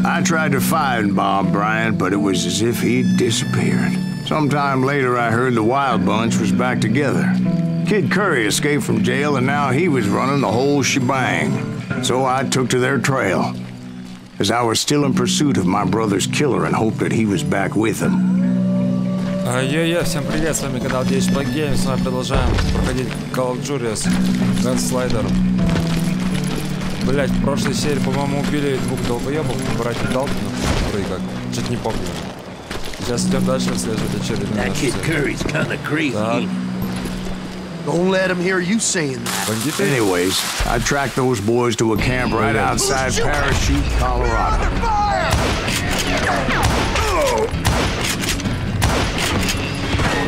I tried to find Bob Bryant, but it was as if he'd disappeared. Sometime later, I heard the Wild Bunch was back together. Kid Curry escaped from jail, and now he was running the whole shebang. So I took to their trail, as I was still in pursuit of my brother's killer and hoped that he was back with him. Йо-йо, всем привет, с вами канал GeForce, с вами продолжаем проходить Call of Juarez, Gunslinger. Блять, в прошлой серии, по-моему, убили двух долбоебов, братьев Далтонов, которые как, чуть не помню. Сейчас идем дальше, следует очередной наш цель. Так. Don't let him hear you saying that. Anyways, I tracked those boys to a camp right outside Parachute, Colorado.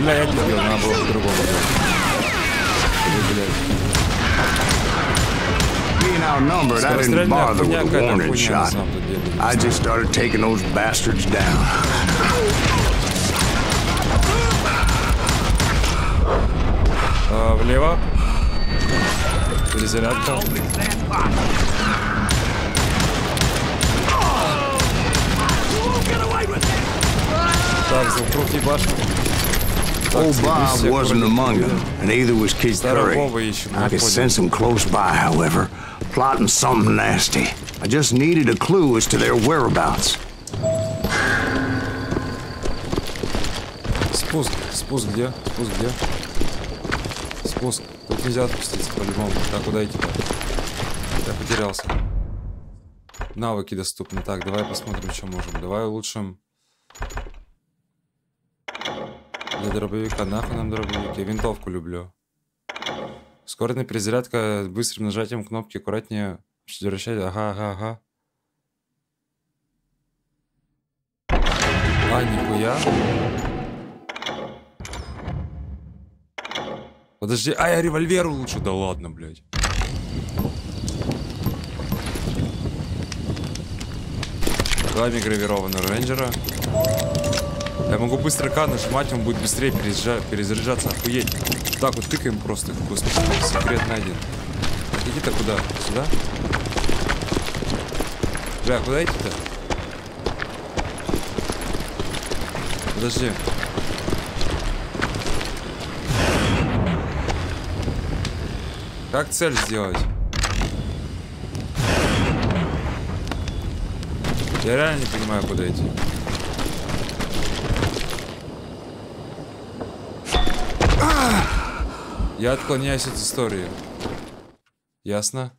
Бля, я не сделал, надо было по-другому делать. Being outnumbered, I didn't bother with a warning shot. I just started taking those bastards down. Влево. Перезарядка. Так, вокруг ебашки. Old Bob wasn't among them, and neither was Kid Curry. I could sense him close by, however, plotting something nasty. I just needed a clue as to their whereabouts. Спуск где? Спуск. Тут нельзя спуститься по-любому. Так, куда идти? Я потерялся. Навыки доступны. Так, давай посмотрим, что можем. Давай улучшим. Для дробовика. Нахуй нам дробовик. Я винтовку люблю. Ускоренная перезарядка. Быстрым нажатием кнопки. Аккуратнее. Возвращать. Ага. А, нихуя. Подожди, я револьвер улучшу. Да ладно, блядь. Давай гравированного рейнджера. Я могу быстро К нажимать, он будет быстрее перезаряжаться. Охуеть. Так вот тыкаем просто. Господи, секрет найден. Так, иди-то куда? Сюда? Бля, куда идти-то? Подожди. Как цель сделать? Я реально не понимаю, куда идти. Я отклоняюсь от истории. Ясно?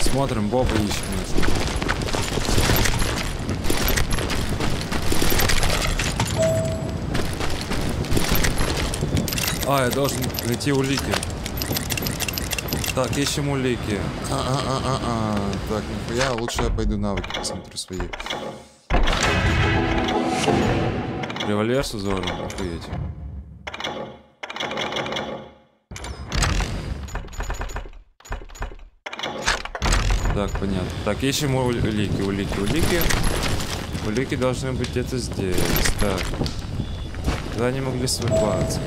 Смотрим, Боба ищем. Я должен найти улики. Так, ищем улики. Так, нихуя, лучше я пойду навыки посмотрю свои. Револьвер с узором, охуеть. Так, понятно. Так, ищем улики. Улики должны быть где-то здесь. Так. Куда они могли свыпаться?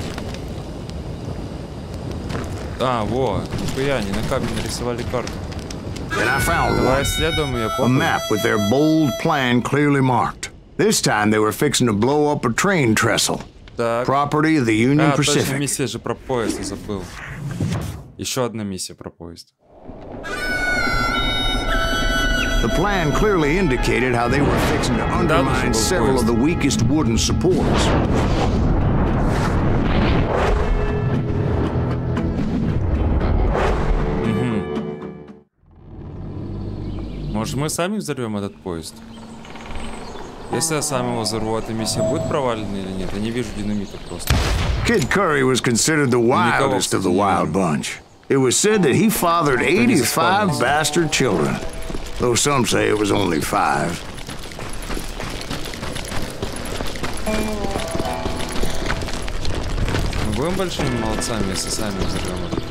Вот. Нихуя, они на камне нарисовали карту. Давай исследуем ее. A map with their bold plan clearly marked. This time they were fixing to blow up a train trestle. Так. Property of the Union Pacific. Точно, миссия же про поезд, я забыл. Еще одна миссия про поезд. The plan clearly indicated how they were fixing to undermine several of the weakest wooden supports. Может, мы сами взорвем этот поезд? Если я сам его взорву, эта миссия будет провалена или нет? Я не вижу динамита просто. Kid Curry was considered the wildest of the Wild Bunch. It was said that he fathered 85 bastard children. Though some say it was only 5. Будем большими молодцами, если сами взорвем это.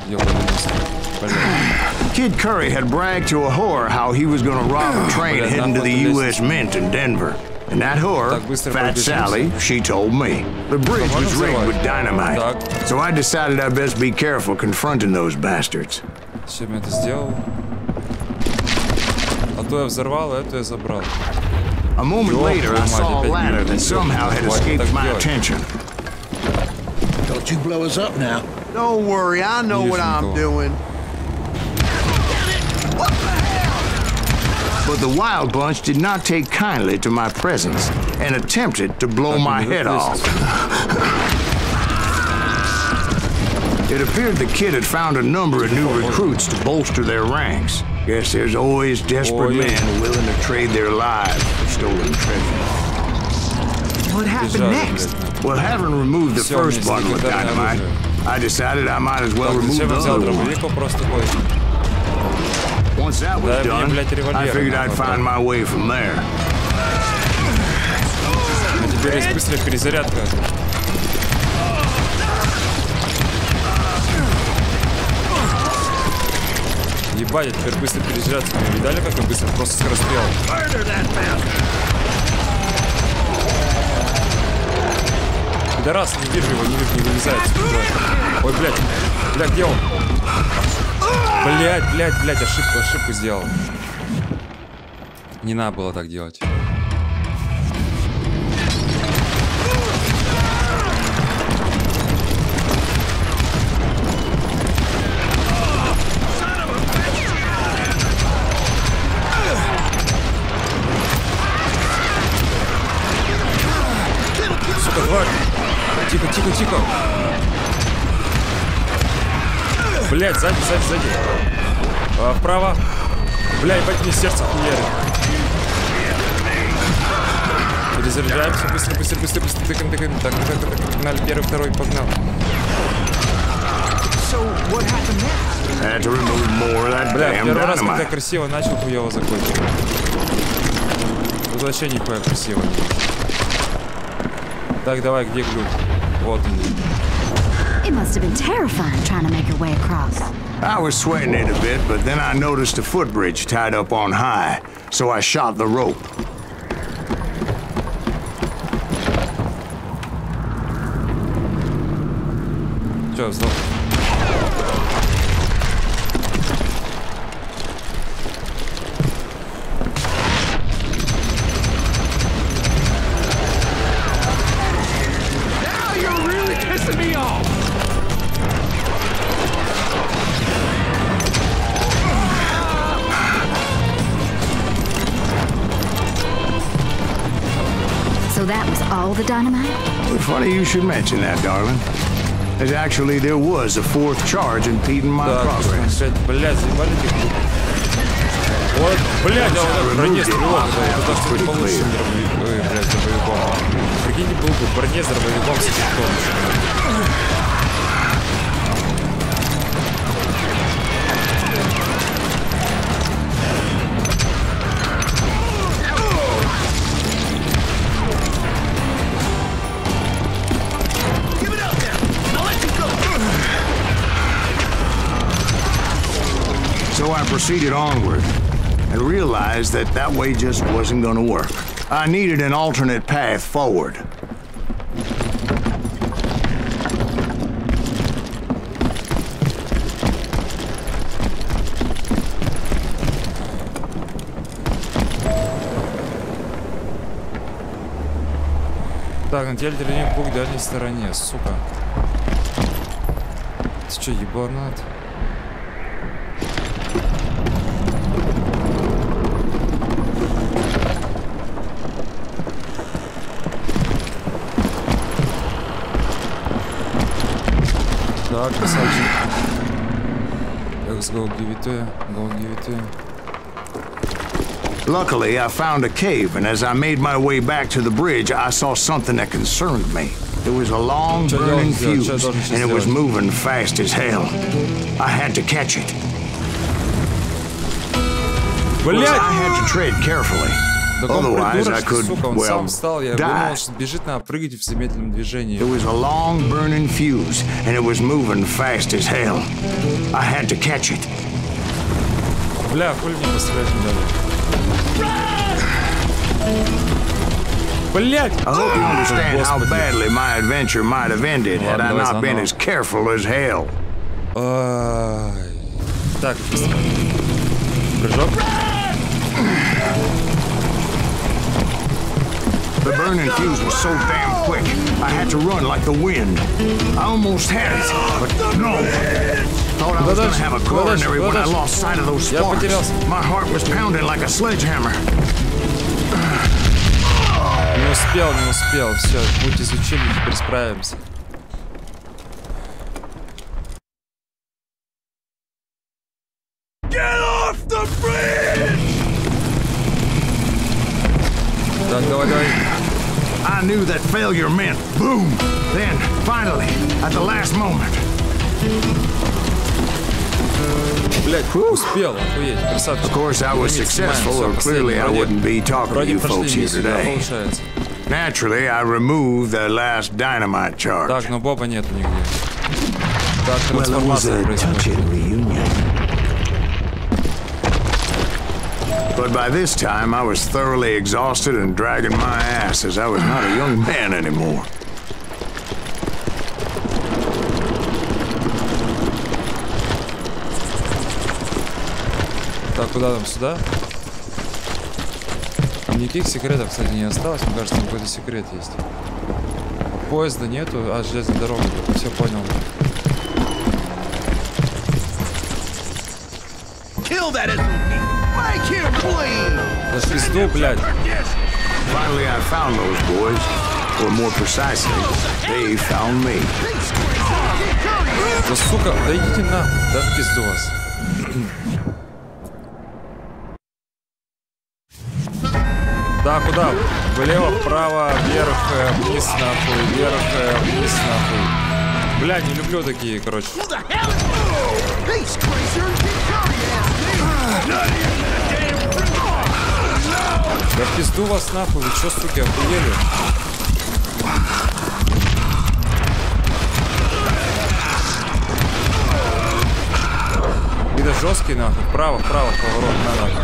Ёбаный место. Kid Curry had bragged to a whore how he was going to rob a train heading to the U.S. Mint in Denver. And that whore, Fat Sally, she told me. The bridge was rigged with dynamite. So I decided I'd best be careful confronting those bastards. Чем я это сделал? А то я взорвал, а это я забрал. A moment later, I saw a ladder that somehow had escaped my attention. Don't you blow us up now. Don't worry, I know what I'm doing. But the Wild Bunch did not take kindly to my presence and attempted to blow my head off. It appeared the kid had found a number of new recruits to bolster their ranks. Guess there's always desperate men willing to trade their lives for stolen treasure. What happened next? Well, having removed the first bundle of dynamite, I decided I might as well remove the other one. Once that was done, I figured I'd find my way from there. А теперь есть быстрая перезарядка. Ебать, я теперь быстро перезарядка. Вы видали, как я быстро просто скорострел? Пидорас, не вижу его, не вылезает. Ой, блядь, где он? Блядь, ошибку сделал. Не надо было так делать. Сука, тварь! Тихо. Блядь, сзади. Вправо. Бля, ебать, мне сердце хуярит. Перезаряжаемся. Быстро. Тыкаем. Так, погнали. Первый, второй, погнал. Бля, первый раз, когда красиво начал, хуёво закончил. Тут вообще нихуя красиво. Так, давай, где ключ? Вот он. It must have been terrifying trying to make her way across. I was sweating it a bit, but then I noticed a footbridge tied up on high, so I shot the rope. Чё, вздох? So that was all the dynamite? Funny you should mention that, darling. As actually, there was a fourth charge impeding my progress. Блядь, заебали ты. Вот, блядь, а вот броне стрелок. Это что ты получишь дробовиком. Прикинь, был бы броне с дробовиком с тектом. So I proceeded onward and realized that that way just wasn't going to work. I needed an alternate path forward. Так, на теле тренинг пук в дальней стороне, сука. Ты чё, ебанат? Так, красавчик. Let's go, give it. Luckily, I found a cave, and as I made my way back to the bridge, I saw something that concerned me. It was a long burning fuse, and it was moving fast as hell. I had to catch it. I had to tread carefully. Otherwise, I could, сука, он well, сам встал, я die. думал, что бежит, надо прыгать в замедленном движении. It was a long burning fuse, and it was moving fast as hell. I had to catch it. Бля, хули мне пострелять не дали. Блять! I hope you understand how badly my adventure might have ended had I not been as careful as hell. Так, прыжок. The burning fuse was so damn quick, I had to run like the wind. I almost had it, but no. Thought I was gonna have a coronary when I lost sight of those sparks. My heart was pounding like a sledgehammer. Не успел. Все, путь изучили, теперь справимся. Get off the bridge! Так, давай. I knew that failure meant boom. Then, finally, at the last moment. Блять, успел, охуеть, красавчик. Of course, I was successful, or clearly I wouldn't be talking to you folks here today. Naturally, I removed the last dynamite charge. Так, но Боба нету нигде. Так, Well, it was a touching reunion. But by this time, I was thoroughly exhausted and dragging my ass as I was not a young man anymore. Так, куда там? Сюда? Никаких секретов, кстати, не осталось. Мне кажется, там какой-то секрет есть. Поезда нету, а железная дорога. Все понял. Да пизду, блядь. Finally, I found those boys, or more precisely, they found me. Да сука, да идите на, да в пизду вас. Да, куда? Влево, вправо, вверх, вниз, нахуй, вверх, вниз, нахуй. Бля, не люблю такие, короче. Да в пизду вас нахуй, вы чё, суки, охуели? Видно жесткий нахуй, вправо, поворот, на нахуй.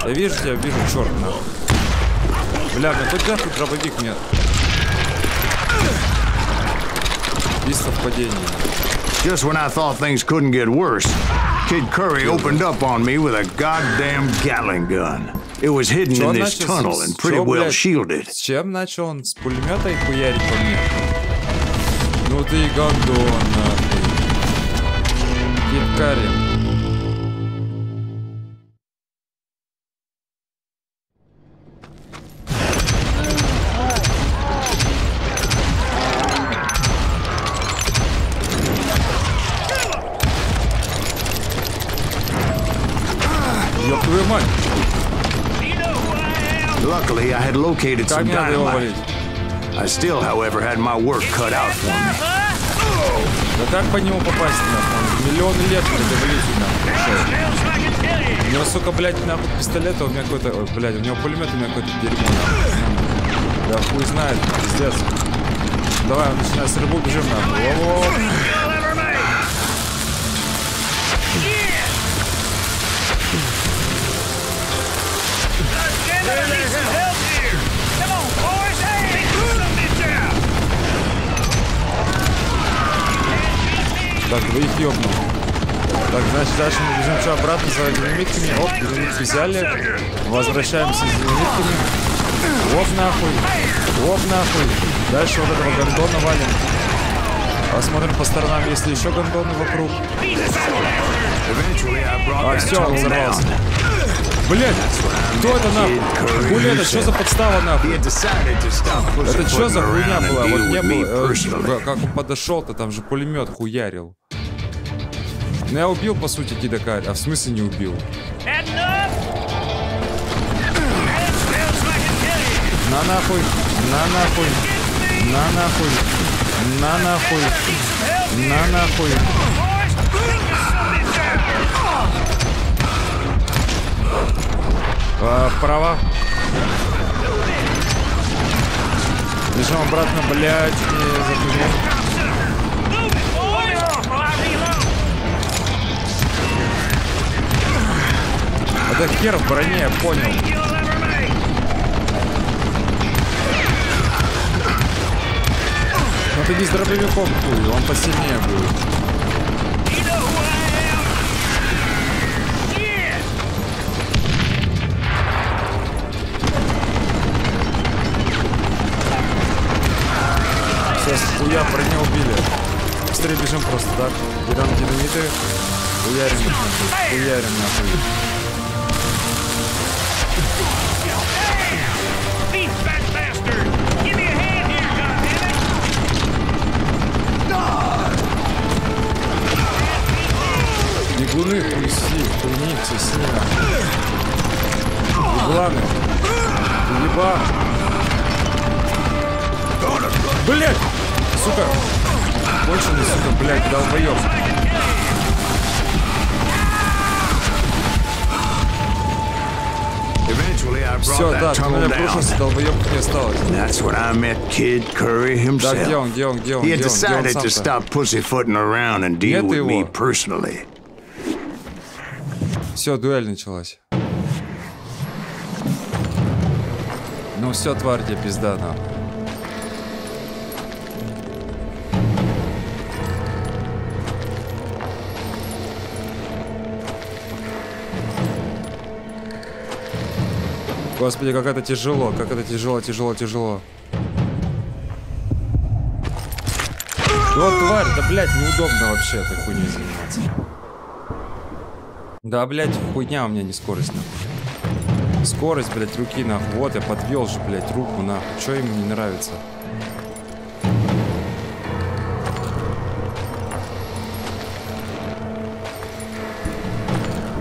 Я вижу тебя, черт нахуй. Бля, ну хоть нахуй дробовик мне. Без совпадения. Just when I thought things couldn't get worse, Kid Curry opened up on me with a goddamn Gatling gun. It was hidden in this tunnel and pretty well shielded. С чем начал он? С пулемета и хуярить по мне? Ну ты гандон, нахуй. Кид Curry. Luckily, I had located some dynamite. I still, however, had my work cut out for me. Да как по нему попасть, нахуй? Миллионы лет не эволюцию, нахуй. У него, сука, блядь, нахуй пистолет, а у меня какой-то... Блядь, у него пулемет, у меня какой-то дерьмо, нахуй. Да хуй знает, пиздец. Давай, он начинает с рыбу, бежим, нахуй. Так, вы их ёбнул. Так, значит, дальше мы бежим что, обратно за динамитками. Оп, динамитки взяли. Возвращаемся с динамитками. Оп, нахуй. Оп, нахуй. Дальше вот этого гондона валим. Посмотрим по сторонам, есть ли еще гондоны вокруг. А, все, он взорвался. Блять, кто это нахуй? Хули это, что за подстава нахуй? Это что за хуйня была? Вот не было, как он подошел-то, там же пулемет хуярил. Ну я убил, по сути, Кида Карри, а в смысле не убил? На нахуй, на нахуй, на нахуй, на нахуй, на нахуй. Вправо. Бежим обратно, блядь, не запугни. Это хер в броне, я понял. Ну ты не с дробовиком хуй, он посильнее будет. Сейчас хуя броня убили. Быстрее бежим просто так. Берем динамиты. Хуярим нахуй. Хуярим нахуй. Бегуны, хуйси, хуйни, все снина. Ебланы. Еба. Блять! Сука! Конченый, сука, блять, долбоёб. Все, да, tunneля бросился, долбоёб не осталось. That's when I met Kid Curry himself. Да, где он, где он, где он, He had где он, decided to stop pussyfooting around and deal with me personally. Все, дуэль началась. Ну все, тварь, тебе пизда, нахуй. Господи, как это тяжело, как это тяжело, тяжело, тяжело. Вот тварь, да, блядь, неудобно вообще этой хуйней заниматься. Да, блядь, хуйня у меня не скорость, нахуй. Скорость, блядь, руки, нахуй. Вот, я подвел же, блядь, руку, нахуй. Чё ему не нравится?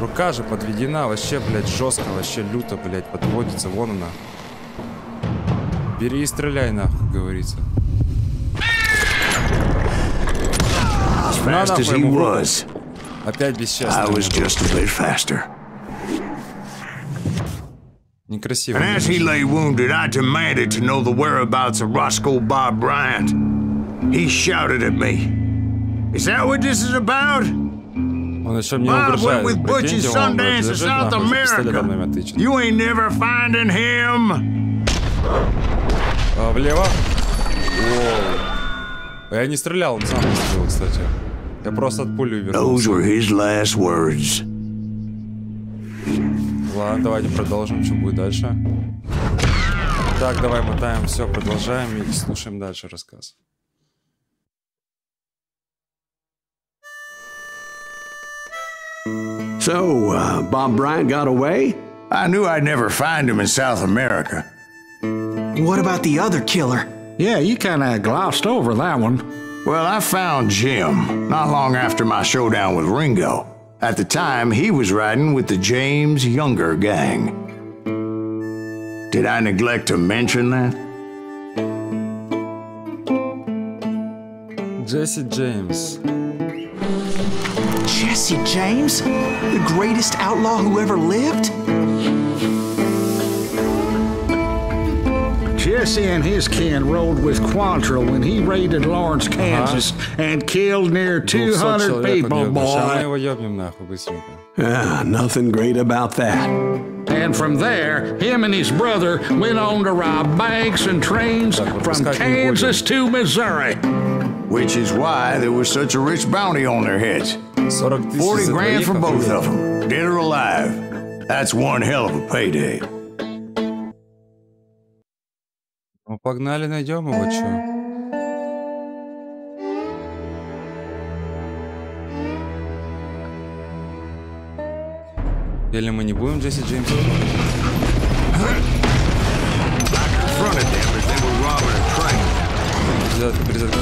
Рука же подведена, вообще, блядь, жестко, вообще люто, блядь, подводится. Вон она. Бери и стреляй, нахуй, говорится. Fast as he was, опять бесчестно. I was just a bit faster. Некрасиво. And as he lay wounded, I demanded to know the whereabouts of Roscoe Bob Bryant. He shouted at me. Is that what this is about? Он еще мне Bob угрожает. went with Butch's Sundance to South America. You ain't never finding him. Влево. Воу. Я не стрелял, он сам выстрелил, кстати. Я просто от пули Those вернулся. were his last words. Ладно, давайте продолжим, что будет дальше. Так, давай мотаем, все, продолжаем и слушаем дальше рассказ. So, Bob Bryant got away? I knew I'd never find him in South America. What about the other killer? Yeah, you kind of glossed over that one. Well, I found Jim not long after my showdown with Ringo. At the time, he was riding with the James Younger gang. Did I neglect to mention that? Jesse James. Jesse James? The greatest outlaw who ever lived? Jesse and his kin rode with Quantrill when he raided Lawrence, Kansas, and killed near 200 people, boy. Nothing great about that. And from there, him and his brother went on to rob banks and trains from Kansas to Missouri. Which is why there was such a rich bounty on their heads. 40 grand for both of them, dead or alive. That's one hell of a payday. Ну, погнали, найдем его, чё? Или мы не будем Джесси Джеймса?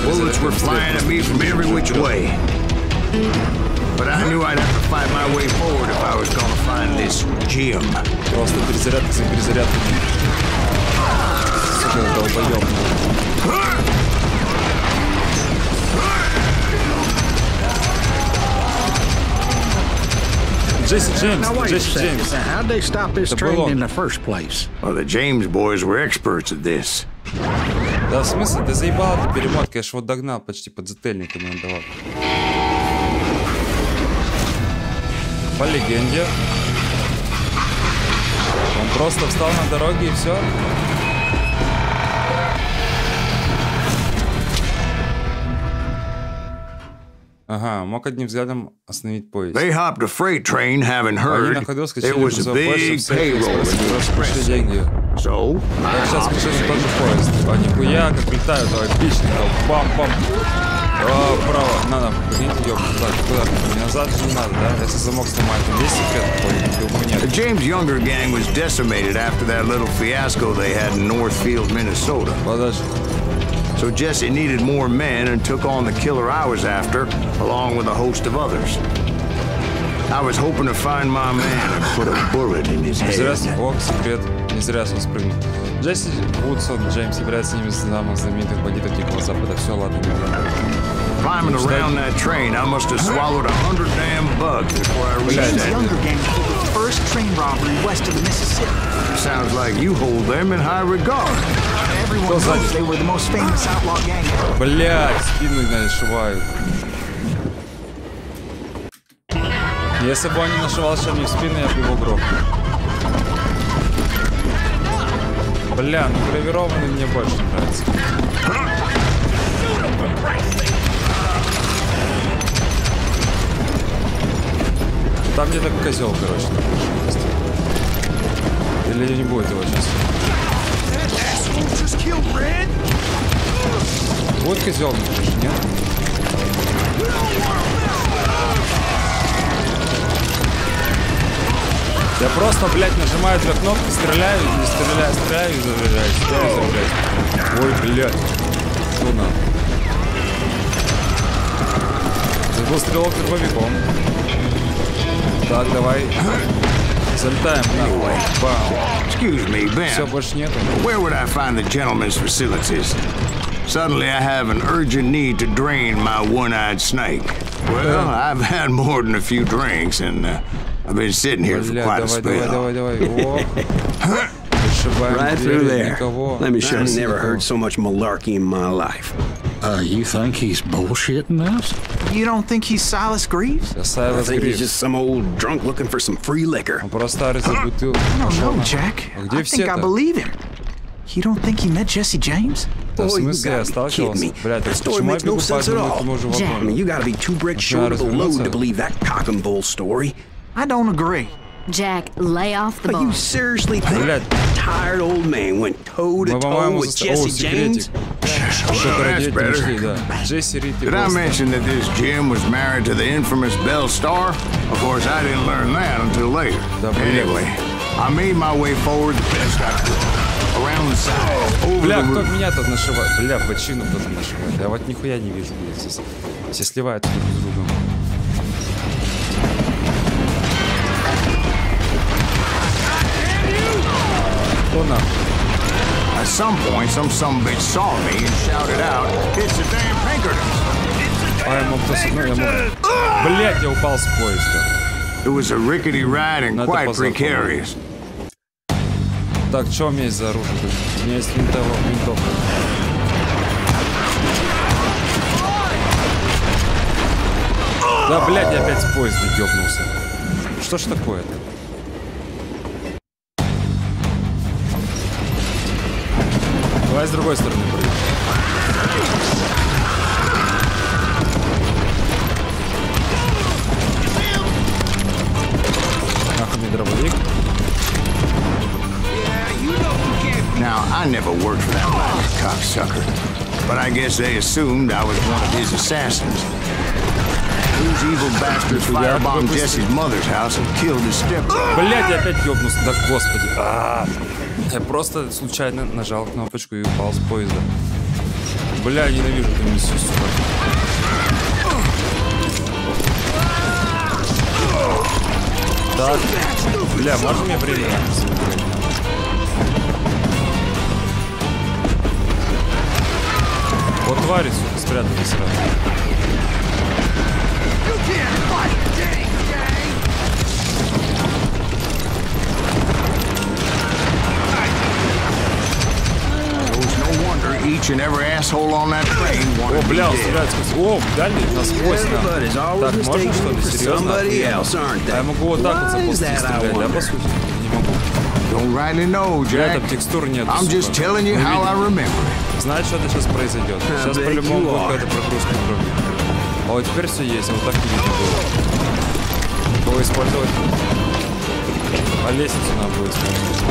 Bullets were flying at me from every which way. But I knew I'd have to fight my way forward if I was gonna find this Jim. Просто перезарядка за перезарядкой. Сука, долбоёб. Джесси Джеймс, Now wait a Джесси second. Джеймс. How'd they stop this Это был train он. in the first place? Well, the James boys were experts at this. Да, в смысле, ты заебал эту перемотку, я ж вот догнал почти под зательниками отдавал. По легенде. Он просто встал на дороге и все. Ага, мог одним взглядом остановить поезд. They hopped a freight train, having heard there was a big payroll in the express. Деньги. So, Я сейчас скачу на тот же поезд. А нихуя, как летают, отлично. Бам-бам. О, право. Надо, поднимите ее. Так, куда? Назад же не надо, да? Если замок сломать, там есть секрет какой-нибудь? the Нет. James Younger gang was decimated after that little fiasco they had in Northfield, Minnesota. Подожди. So Jesse needed more men and took on the killer I was after, along with a host of others. I was hoping to find my man and put a bullet in his Не зря, head. о, секрет. Не зря он спрыгнул. Джесси Вудсон, Джеймс является одним из самых знаменитых бандитов Дикого Запада. Все, ладно, не знаю. Climbing around that train, I must have swallowed 100 damn bugs before I reached James that. Younger gang pulled the first train robbery west of the Mississippi. Sounds like you hold them in high regard. Everyone knows they were the most famous outlaw gang ever. Блять, спину нашивают. Если бы он не нашивал сейчас мне в спину, я бы его грохнул. Бля, ну гравированный мне больше нравится. Там где-то козел, короче, на прошлом месте. Или не будет его сейчас? Вот козел, нет? Я просто, блядь, нажимаю две кнопки, стреляю, и стреляю и заряжаюсь. Ой, блядь. Что нам? Это был стрелок дробовиком. Так, давай. Залетаем нахуй. Бам. Excuse me, Все, Ben. больше нету. Where would I find the gentleman's facilities? Suddenly I have an urgent need to drain my one-eyed snake. Well, I've had more than a few drinks, and I've been sitting here for Бля, quite a давай. spell. О. Вышибаем Right through двери, there. никого. Let me show you. Никого. Never heard so much malarkey in my life. You think he's bullshitting us? You don't think he's Silas Greaves? Я I Сайлас think he's Гриф. just some old drunk looking for some free liquor. Он просто старый за бутылку. I don't Пошел know, нахуй. Jack. А I где think I все-то? believe him. You don't think he met Jesse James? Да, в Boy, you смысле, я gotta be kidding сталкивался? me. Блядь, That story почему я makes no бегу по sense at одному и all. тому же Jack. I mean, вагону? you gotta be two bricks short of the load to believe that cock and bull story. I don't agree. Jack, lay off the But you ball. seriously think Блядь. that tired old man went toe to Мы, toe по-моему, with О, Jesse James? секретик. Что-то ради этого better. нашли, да. Джесси Рид и Did I Бостон. mention that this Jim was married to the infamous Belle Star? Of course, I didn't learn that until later. Да, блядь. Anyway, I made my way forward the best I could. Around the side, over Бля, the кто roof. меня тут нашивает? Бля, бочину кто-то нашивает. Я вот нихуя не вижу, блядь, здесь. Все сливают друг с другом. Кто нахуй? At some point, some bitch saw me and shouted out, "It's the damn Pinkertons!" А я мог просто, ну, я мог... Блядь, я упал с поезда. It was a rickety ride and Надо quite позор, precarious. Так, что у меня есть за оружие? У меня есть винтовка. Да, блядь, я опять с поезда ёбнулся. Что ж такое-то? Давай с другой стороны прыгай. Нахуй мне дробовик. Now, I never worked for that last cocksucker, but I guess they assumed I was one of his assassins. Those evil bastards firebombed Jesse's mother's house and killed his stepbrother. Блядь, я опять ёбнулся. Да господи. Я просто случайно нажал кнопочку и упал с поезда. Бля, ненавижу эту миссию, сука. Так. Бля, можно мне время? Вот твари, сука, спрятались сразу. each and every asshole on that train О, wanted me бля, он dead. стреляет сквозь... О, дальний, насквозь нам. Так, можно что ли? Серьезно? А я могу вот так вот за пустые стрелять, да, по сути? Не могу. Don't rightly know, Бля, Jack. там текстур нет. I'm just telling you how I remember it. Знаешь, что это сейчас произойдет? Сейчас по-любому будет какая-то прогрузка на уровне. А вот теперь все есть, вот так не видно было. Кого использовать? А лестницу надо будет использовать.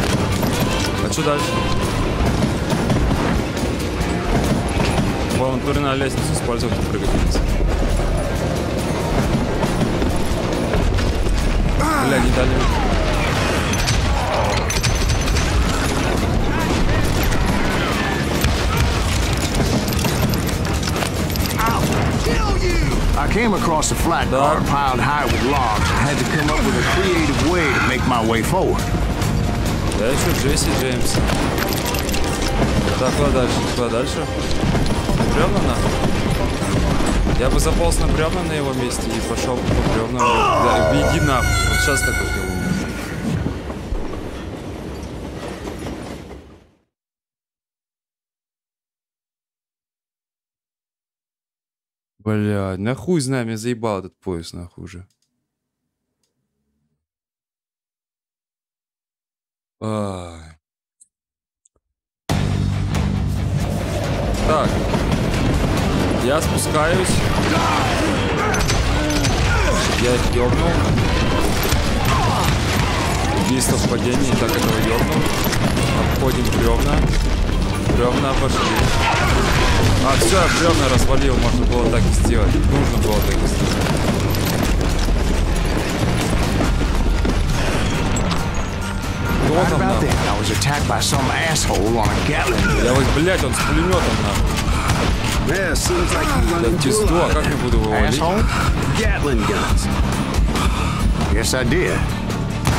А что дальше? Волонтеры на лестницу использовать и прыгать вниз. Бля, не дали. I came across a flat car piled high with logs and had to come up with a creative way to make my way forward. Да, еще Джесси Джеймс. Так, куда дальше? Куда дальше? Бревна нахуй? Я бы заполз на бревна на его месте и пошел по бревнам. Да, иди нахуй. Вот сейчас такой делаю. Бля, нахуй знаю, меня заебал этот поезд, нахуй уже. Ай. Так. Я спускаюсь. Я их ёбнул. Убийство в падении, так этого ёбнул. Обходим бревна. Бревна пошли. А, все, я бревна развалил, можно было так и сделать. Нужно было так и сделать. Кто там нахуй? Я вот, блядь, он с пулеметом нахуй. Да пизду, а как я буду его валить? Yes, I did.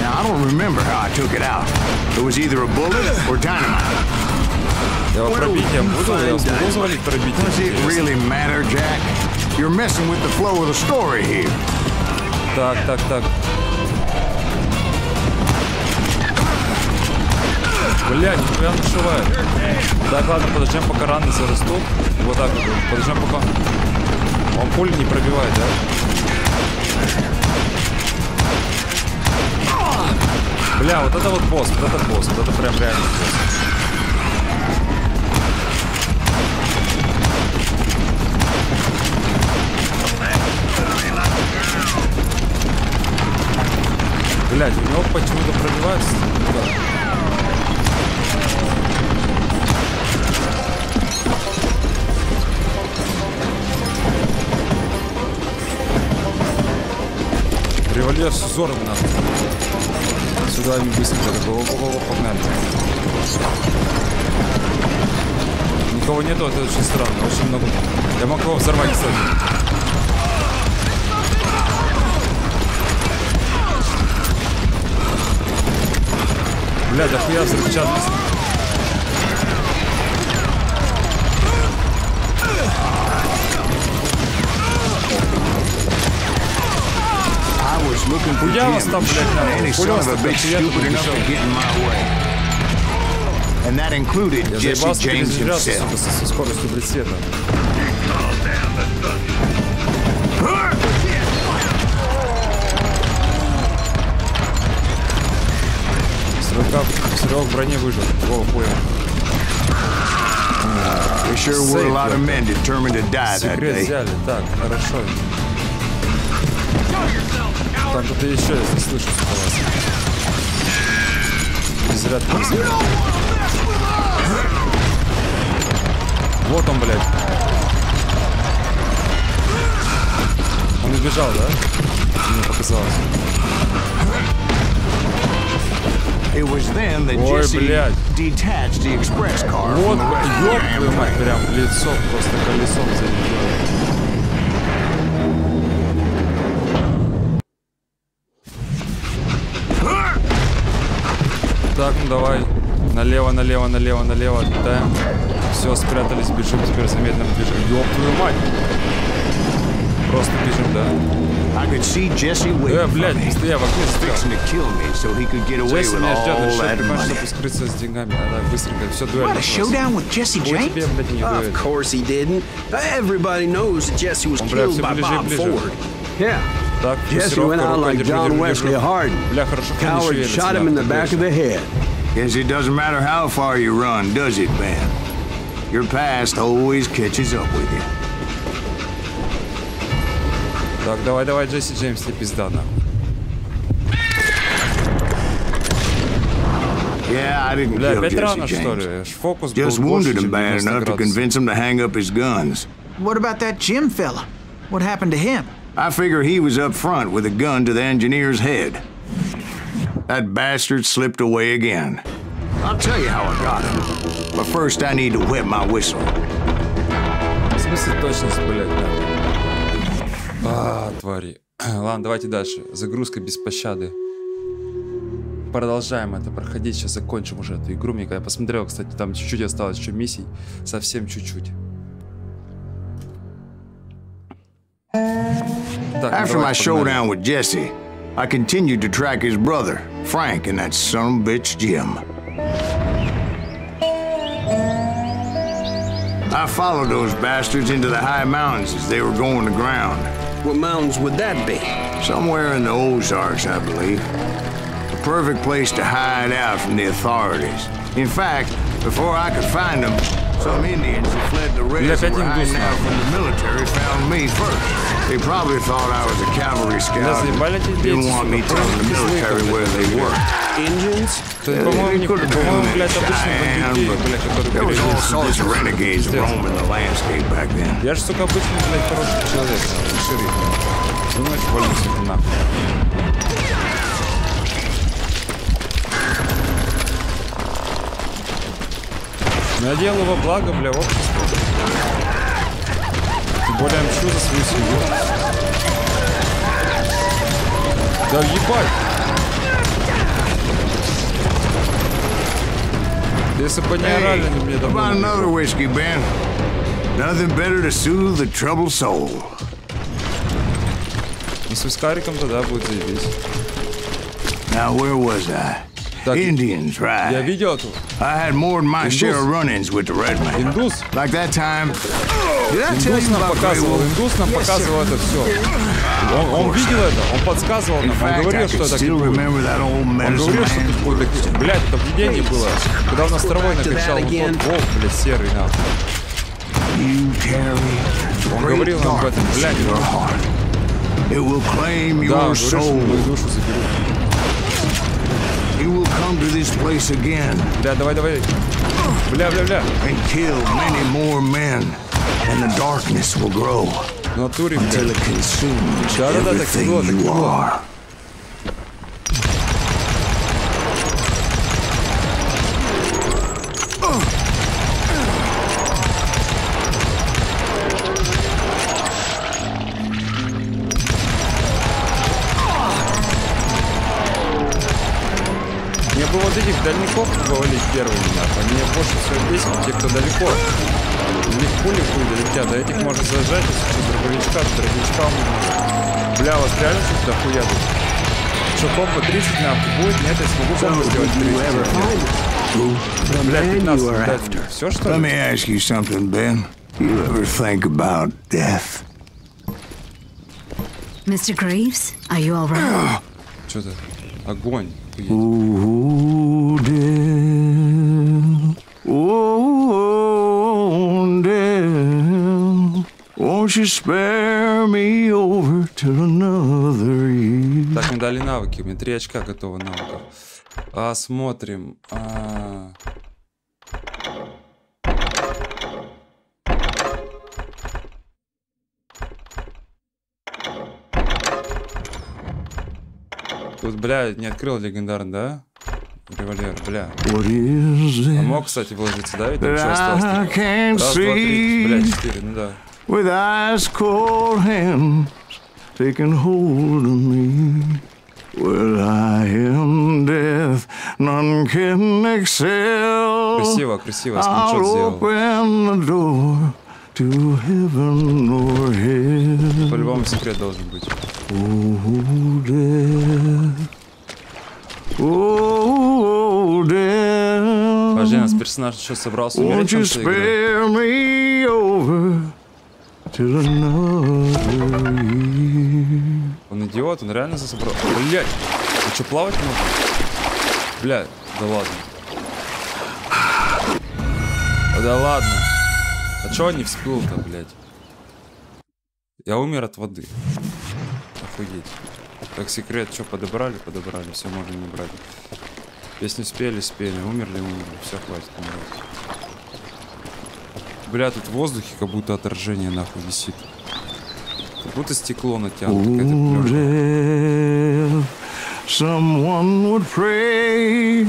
Now, I don't remember how I took it out. It was either a bullet or dynamite. Я его пробитием буду? Я смогу завалить пробитием? Does it really matter, Jack? You're messing with the flow of the story here. Так. Бля, нихуя нашивает. Так, ладно, подождем, пока раны зарастут. Вот так вот. Подождем, пока... Он пуль не пробивает, да? Бля, вот это вот босс, вот это прям реальный босс. Блядь, у него почему-то пробивается. Револьвер с узором надо. Сюда не быстренько такой. Погнали. Никого нету, это очень странно. Очень много. Я могу его взорвать, кстати. Бля, да хуя взрывчатка. Хуя вас там, блядь, надо. Хуя вас там, блядь, я тут побежал. Я заебался перезаряжаться, сука, со скоростью, блядь, света. Стрелок в броне выжил. О, понял. Секрет взяли. Так, хорошо. Там кто-то еще, если слышу, сука, вас. Безрядка. Вот он, блядь. Он убежал, да? Мне показалось. Ой, блядь. Вот, ёб твою мать, прям в лицо, просто колесом залетело. Так, ну давай. Налево. Отлетаем. Все, спрятались, бежим, теперь заметно бежим. Ёб твою мать. Просто бежим, да. I could see Jesse waiting for блядь, me, быстрее, в окне fixing to kill me so he could get away Джесси with меня ждет, all решил, that понимаешь, money. чтобы скрыться с деньгами. Давай, быстренько, все, дуэль What, a началась. showdown with Jesse Ой, James? тебе, блядь, не дуэль. Of course he didn't. Everybody knows that Jesse was Он, бля, killed все by ближе и Bob ближе. Ford. Yeah. Так, Jesse фиксировка, went out рука, like держи, John держи, Wesley держи. Hardin. Бля, хорошо, что не Coward шевелится, shot him in the back of the head. Guess it doesn't matter how far you run, does it, Ben? Your past always catches up with you. Так, давай, давай, Джесси Джеймс, тебе пизда, нахуй. Yeah, I didn't Бля, kill опять Jesse рано, что James. ли? Фокус был Just больше, wounded him чем bad 90 enough to градусов. convince him to hang up his guns. What about that Jim fella? What happened to him? I figure he was up front with a gun to the engineer's head. That bastard slipped away again. I'll tell you how I got him. But first I need to wet my whistle. В смысле точность, блядь, да. Твари. Ладно, давайте дальше. Загрузка без пощады. Продолжаем это проходить. Сейчас закончим уже эту игру. Я посмотрел, кстати, там чуть-чуть осталось еще миссий. Совсем чуть-чуть. After my showdown with Jesse, I continued to track his brother, Frank, and that son of a bitch, Jim. I followed those bastards into the high mountains as they were going to ground. What mountains would that be? Somewhere in the Ozarks, I believe. The perfect place to hide out from the authorities. In fact, before I could find them, some Indians who fled the rest and were hiding out from the military found me first. They probably thought I was a cavalry scout and didn't want me telling the military where they were. Indians? They could have been Cheyenne, but there was all sorts of renegades roaming the landscape back then. Я же, сука, обычный, блядь, хороший человек, шериф. Ну, ночь валюсь это нахуй. Я делаю во благо, бля, обществу. Тем более я мчу за свою семью. Да ебать! Если бы не орали на мне давно. About another whiskey, Ben. Nothing better to soothe the troubled soul. Ну, с вискариком тогда будет заебись. Now, where was I? Indians, right? Я видел тут. I had more than my share of run-ins with the red man. Индус? Like that time. Did I tell Индус you нам about показывал, Индус нам показывал это все. Он видел это, он подсказывал нам, он говорил, что это будет. Он говорил, что тут будет. Блядь, это видение было. Когда он нас травой накричал, вот тот волк, блядь, серый, нахуй. Он говорил нам об этом, блядь. Да, он говорит, что мою душу заберут. You will come to this place again. Бля, давай, давай. Бля. And kill many more men, and the darkness will grow until it consumes everything you are. Мне бы вот этих дальников повалить первыми, нахуй. Мне больше всего бесит те, кто далеко. У них пули хуй долетят, а этих можно зажать, если что, дробовичка можно. Бля, вас реально что-то дохуя тут? Что, комбо 30 нахуй будет? Нет, я смогу комбо сделать 30. Бля, 15 дать. Все, что ли? Let me ask you something, Ben. You ever think about death? Mr. Greaves, are you all right? Что-то? Огонь. Oh, death. Oh, death. Won't you spare me over till another year? Так, мне дали навыки. У меня 3 очка готово навыков. Смотрим. Тут, бля, не открыл легендарный, да? Револьвер, бля. А мог, кстати, вложиться, да? Ведь там что осталось? Раз, два, три, бля, 4, ну да. With ice cold hands taking hold of me. Well, I am death, none can excel. Красиво, красиво, скриншот сделал. Open the door to heaven or hell. По-любому секрет должен быть. Oh, death. Oh, death. Подожди, у нас персонаж еще собрался умереть в конце игры. Spare me over till another year. Он идиот, он реально засобрал. Блять, ты что, плавать можно? Блять, да ладно. Да ладно. А чё он не всплыл-то, блять? Я умер от воды. Охуеть. Так, секрет, что, подобрали? Подобрали, все, можно не брать. Песню спели, спели, умерли, все, хватит умирать. Бля, тут в воздухе как будто отражение нахуй висит. Как будто стекло натянуто, какая-то плёшка. Someone would pray.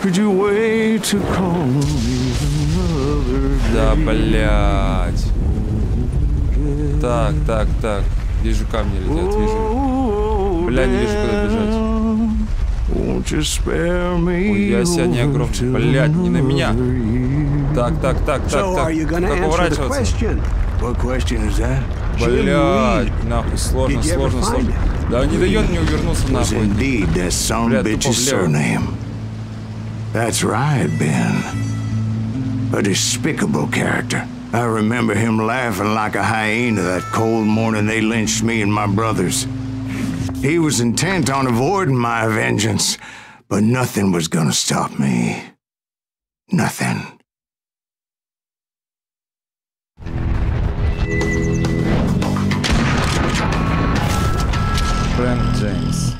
Could you wait to call me another day? Да, блядь. Так. Вижу, камни летят, вижу. Бля, не вижу, куда бежать. Ой, я себя не огромный. Блядь, не на меня. Так. Как уворачиваться? Блядь, нахуй, сложно. Да не дает мне увернуться нахуй. Блядь, тупо влево. That's right, Ben. A despicable character. I remember him laughing like a hyena that cold morning they lynched me and my brothers. He was intent on avoiding my vengeance, but nothing was gonna stop me. Nothing. Frank James.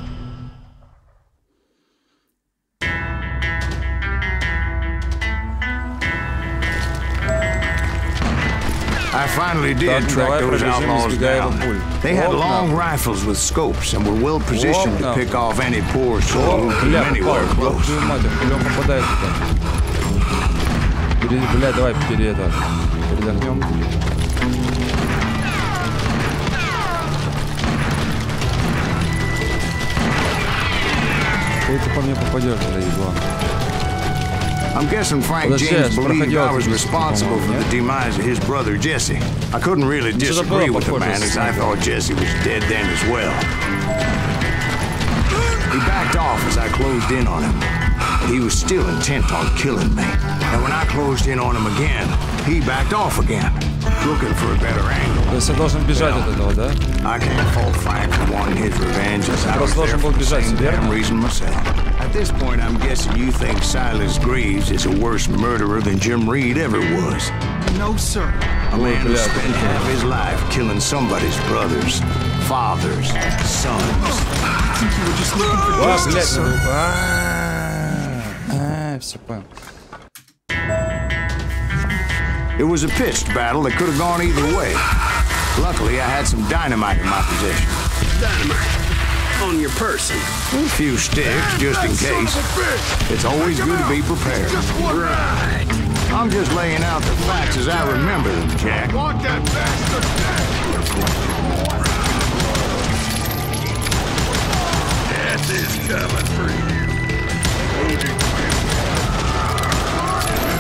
I finally did track those outlaws down. They had long rifles with scopes and were well positioned to pick off any poor soul who came anywhere close. Бля, давай передохнем. Ой, ты по мне попадешь, бля, еблан. I'm guessing Frank James believed I was responsible for the demise of his brother Jesse. I couldn't really disagree with the man, as I thought Jesse was dead then as well. He backed off as I closed in on him. He was still intent on killing me. And when I closed in on him again, he backed off again, looking for a better angle. То есть я должен бежать от этого, да? I can't fault Frank for wanting his revenge, as I was there for the same damn reason myself. At this point, I'm guessing you think Silas Greaves is a worse murderer than Jim Reed ever was. No, sir. A man who spent half his life killing somebody's brothers, fathers, sons. I think you were just looking for justice, sir. Все понял. It was a pitched battle that could have gone either way. Luckily, I had some dynamite in my possession. Dynamite. On your person. A few sticks, just in case. It's always good to be prepared. Right. I'm just laying out the facts as I remember them, Jack. Want that bastard dead! Death is coming for you.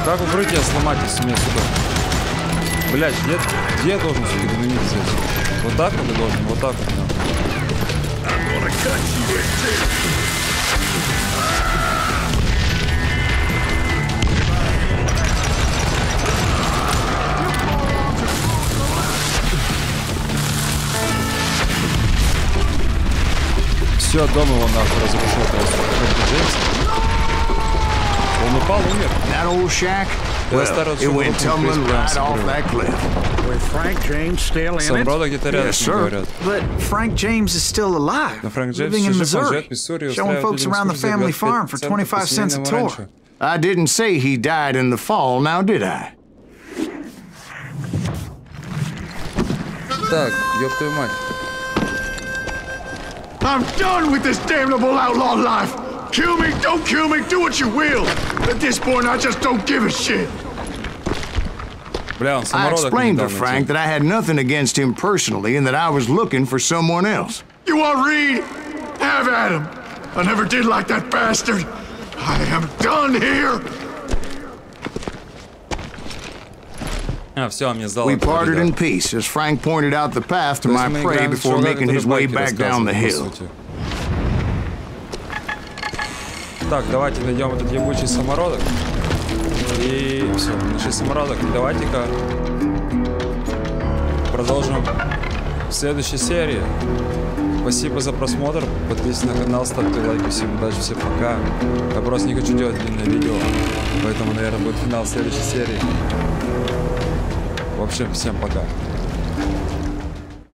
Как укрытие сломать, если мне сюда? Блять, где я должен сюда гномить здесь? Вот так вот я должен, вот так вот. Все, дом его нахуй разрушил просто. Он упал, умер. That old shack? Well, it went tumbling right off that cliff. With Frank James still in it? Broda где-то рядом с ним говорят. But Frank James is still alive, living in Missouri, showing folks around the family farm for 25 cents a tour. I didn't say he died in the fall, now did I? Так, ёб твою мать. I'm done with this damnable outlaw life! Kill me, don't kill me, do what you will! At this point, I just don't give a shit! Бля, он I explained to Frank that I had nothing against him personally and that I was looking for someone else. You want Reed? Have at him! I never did like that bastard! I am done here! We parted in peace as Frank pointed out the path to my prey before making his way back down the hill. Так, давайте найдем этот ебучий самородок. И все, нашли самородок. Давайте-ка продолжим в следующей серии. Спасибо за просмотр. Подписывайтесь на канал, ставьте лайки. Всем удачи, всем пока. Я просто не хочу делать длинное видео, поэтому, наверное, будет финал следующей серии. В общем, всем пока.